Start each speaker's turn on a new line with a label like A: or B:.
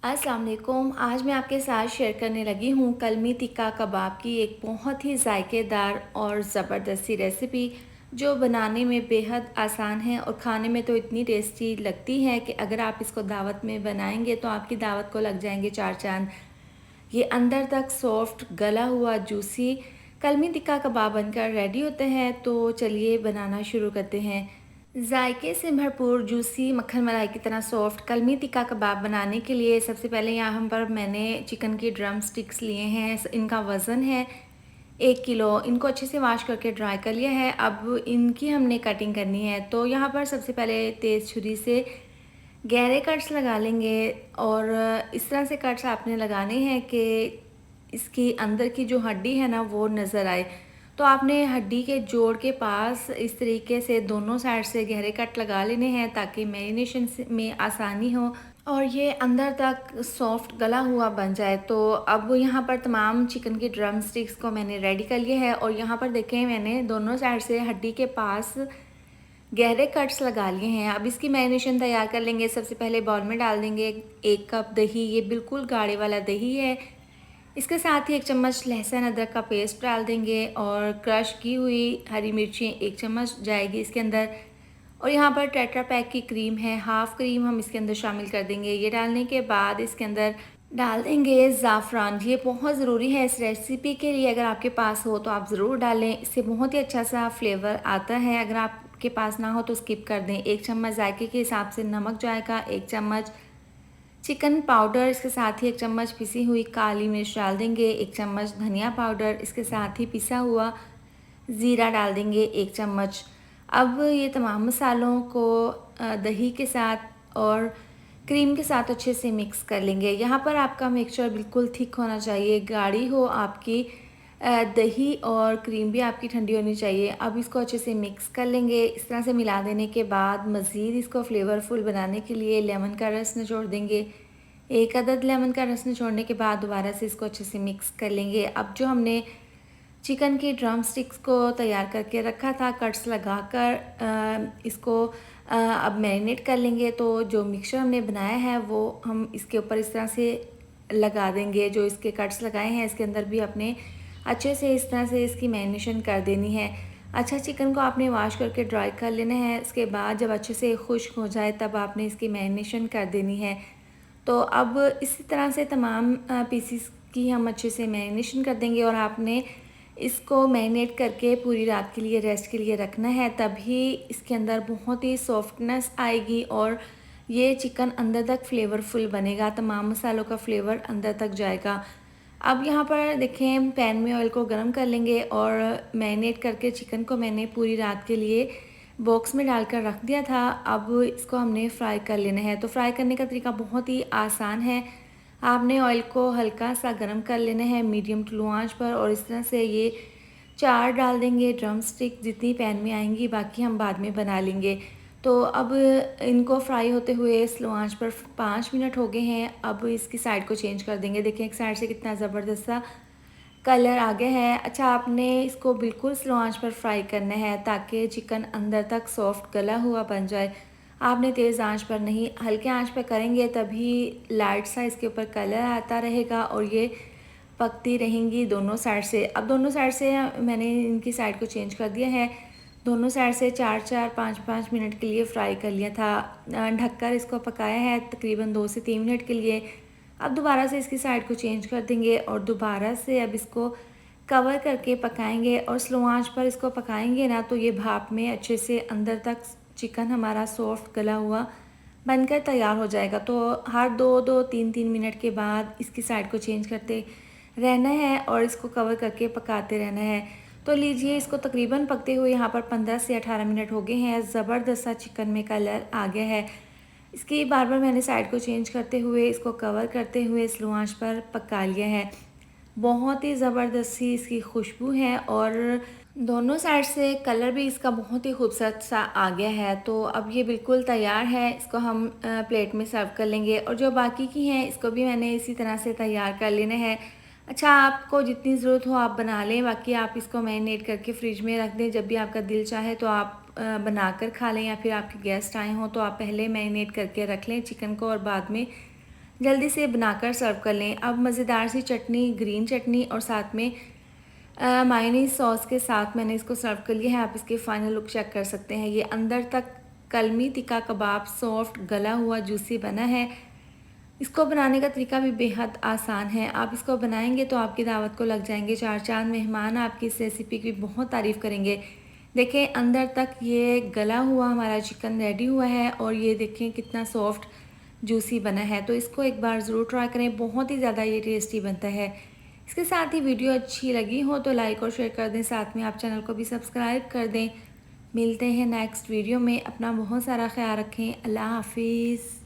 A: अस्सलाम वालेकुम। आज मैं आपके साथ शेयर करने लगी हूँ कलमी टिक्का कबाब की एक बहुत ही जायकेदार और ज़बरदस्त सी रेसिपी, जो बनाने में बेहद आसान है और खाने में तो इतनी टेस्टी लगती है कि अगर आप इसको दावत में बनाएंगे तो आपकी दावत को लग जाएंगे चार चांद। ये अंदर तक सॉफ्ट गला हुआ जूसी कलमी टिक्का कबाब बनकर रेडी होते हैं। तो चलिए बनाना शुरू करते हैं। जायके से भरपूर जूसी मक्खन मलाई की तरह सॉफ्ट कलमी टिक्का कबाब बनाने के लिए सबसे पहले यहाँ पर मैंने चिकन की ड्रम स्टिक्स लिए हैं। इनका वज़न है 1 किलो। इनको अच्छे से वॉश करके ड्राई कर लिया है। अब इनकी हमने कटिंग करनी है। तो यहाँ पर सबसे पहले तेज़ छुरी से गहरे कट्स लगा लेंगे और इस तरह से कट्स आपने लगाने हैं कि इसकी अंदर की जो हड्डी है ना वो नज़र आए। तो आपने हड्डी के जोड़ के पास इस तरीके से दोनों साइड से गहरे कट लगा लेने हैं ताकि मैरिनेशन में आसानी हो और ये अंदर तक सॉफ्ट गला हुआ बन जाए। तो अब यहाँ पर तमाम चिकन की ड्रम स्टिक्स को मैंने रेडी कर लिया है और यहाँ पर देखें मैंने दोनों साइड से हड्डी के पास गहरे कट्स लगा लिए हैं। अब इसकी मैरिनेशन तैयार कर लेंगे। सबसे पहले बाउल में डाल देंगे 1 कप दही। ये बिल्कुल गाढ़े वाला दही है। इसके साथ ही 1 चम्मच लहसुन अदरक का पेस्ट डाल देंगे और क्रश की हुई हरी मिर्ची 1 चम्मच जाएगी इसके अंदर। और यहाँ पर टेट्रा पैक की क्रीम है, हाफ़ क्रीम हम इसके अंदर शामिल कर देंगे। ये डालने के बाद इसके अंदर डाल देंगे ज़ाफ़रान। ये बहुत ज़रूरी है इस रेसिपी के लिए, अगर आपके पास हो तो आप ज़रूर डालें, इससे बहुत ही अच्छा सा फ्लेवर आता है। अगर आपके पास ना हो तो स्किप कर दें। 1 चम्मच जायके के हिसाब से नमक जाएगा, 1 चम्मच चिकन पाउडर, इसके साथ ही 1 चम्मच पिसी हुई काली मिर्च डाल देंगे, 1 चम्मच धनिया पाउडर, इसके साथ ही पिसा हुआ ज़ीरा डाल देंगे 1 चम्मच। अब ये तमाम मसालों को दही के साथ और क्रीम के साथ अच्छे से मिक्स कर लेंगे। यहाँ पर आपका मिक्सचर बिल्कुल थिक होना चाहिए, गाढ़ी हो आपकी दही और क्रीम भी आपकी ठंडी होनी चाहिए। अब इसको अच्छे से मिक्स कर लेंगे। इस तरह से मिला देने के बाद मज़ीद इसको फ्लेवरफुल बनाने के लिए लेमन का रस निचोड़ देंगे। 1 अदद लेमन का रस निचोड़ने के बाद दोबारा से इसको अच्छे से मिक्स कर लेंगे। अब जो हमने चिकन की ड्रम स्टिक्स को तैयार करके रखा था कट्स लगाकर, इसको अब मैरिनेट कर लेंगे। तो जो मिक्सचर हमने बनाया है वो हम इसके ऊपर इस तरह से लगा देंगे। जो इसके कट्स लगाए हैं इसके अंदर भी अपने अच्छे से इस तरह से इसकी मैरिनेशन कर देनी है। अच्छा, चिकन को आपने वॉश करके ड्राई कर लेना है। इसके बाद जब अच्छे से खुश्क हो जाए तब आपने इसकी मैरिनेशन कर देनी है। तो अब इसी तरह से तमाम पीसीस की हम अच्छे से मैरिनेशन कर देंगे और आपने इसको मैरिनेट करके पूरी रात के लिए रेस्ट के लिए रखना है, तभी इसके अंदर बहुत ही सॉफ्टनेस आएगी और ये चिकन अंदर तक फ्लेवरफुल बनेगा, तमाम मसालों का फ्लेवर अंदर तक जाएगा। अब यहाँ पर देखें पैन में ऑयल को गर्म कर लेंगे और मैरिनेट करके चिकन को मैंने पूरी रात के लिए बॉक्स में डालकर रख दिया था। अब इसको हमने फ्राई कर लेना है। तो फ्राई करने का तरीका बहुत ही आसान है। आपने ऑयल को हल्का सा गर्म कर लेना है मीडियम टू लो आंच पर और इस तरह से ये 4 डाल देंगे ड्रम स्टिक जितनी पैन में आएंगी, बाकी हम बाद में बना लेंगे। तो अब इनको फ्राई होते हुए स्लो आंच पर 5 मिनट हो गए हैं। अब इसकी साइड को चेंज कर देंगे। देखें एक साइड से कितना ज़बरदस्त सा कलर आ गया है। अच्छा, आपने इसको बिल्कुल स्लो आंच पर फ्राई करना है ताकि चिकन अंदर तक सॉफ्ट गला हुआ बन जाए। आपने तेज़ आंच पर नहीं, हल्के आंच पर करेंगे तभी लाइट सा इसके ऊपर कलर आता रहेगा और ये पकती रहेंगी दोनों साइड से। अब दोनों साइड से मैंने इनकी साइड को चेंज कर दिया है। दोनों साइड से 4-4 5-5 मिनट के लिए फ्राई कर लिया था। ढककर इसको पकाया है तकरीबन 2 से 3 मिनट के लिए। अब दोबारा से इसकी साइड को चेंज कर देंगे और दोबारा से अब इसको कवर करके पकाएंगे और स्लो आंच पर इसको पकाएंगे ना तो ये भाप में अच्छे से अंदर तक चिकन हमारा सॉफ्ट गला हुआ बनकर तैयार हो जाएगा। तो हर 2-2 3-3 मिनट के बाद इसकी साइड को चेंज करते रहना है और इसको कवर करके पकाते रहना है। तो लीजिए इसको तकरीबन पकते हुए यहाँ पर 15 से 18 मिनट हो गए हैं। ज़बरदस्त सा चिकन में कलर आ गया है। इसकी बार बार मैंने साइड को चेंज करते हुए इसको कवर करते हुए स्लो आंच पर पका लिया है। बहुत ही ज़बरदस्त सी इसकी खुशबू है और दोनों साइड से कलर भी इसका बहुत ही खूबसूरत सा आ गया है। तो अब ये बिल्कुल तैयार है। इसको हम प्लेट में सर्व कर लेंगे और जो बाकी की हैं इसको भी मैंने इसी तरह से तैयार कर लेना है। अच्छा, आपको जितनी ज़रूरत हो आप बना लें, बाकी आप इसको मैरिनेट करके फ्रिज में रख दें। जब भी आपका दिल चाहे तो आप बनाकर खा लें या फिर आपके गेस्ट आए हों तो आप पहले मैरिनेट करके रख लें चिकन को और बाद में जल्दी से बनाकर सर्व कर लें। अब मज़ेदार सी चटनी, ग्रीन चटनी और साथ में मायोनीज़ सॉस के साथ मैंने इसको सर्व कर लिया है। आप इसके फाइनल लुक चेक कर सकते हैं। ये अंदर तक कलमी तिक्का कबाब सॉफ्ट गला हुआ जूसी बना है। इसको बनाने का तरीका भी बेहद आसान है। आप इसको बनाएंगे तो आपकी दावत को लग जाएंगे चार चांद। मेहमान आपकी इस रेसिपी की बहुत तारीफ़ करेंगे। देखें अंदर तक ये गला हुआ हमारा चिकन रेडी हुआ है और ये देखें कितना सॉफ्ट जूसी बना है। तो इसको एक बार ज़रूर ट्राई करें, बहुत ही ज़्यादा ये टेस्टी बनता है। इसके साथ ही वीडियो अच्छी लगी हो तो लाइक और शेयर कर दें, साथ में आप चैनल को भी सब्सक्राइब कर दें। मिलते हैं नेक्स्ट वीडियो में। अपना बहुत सारा ख्याल रखें। अल्लाह हाफिज़।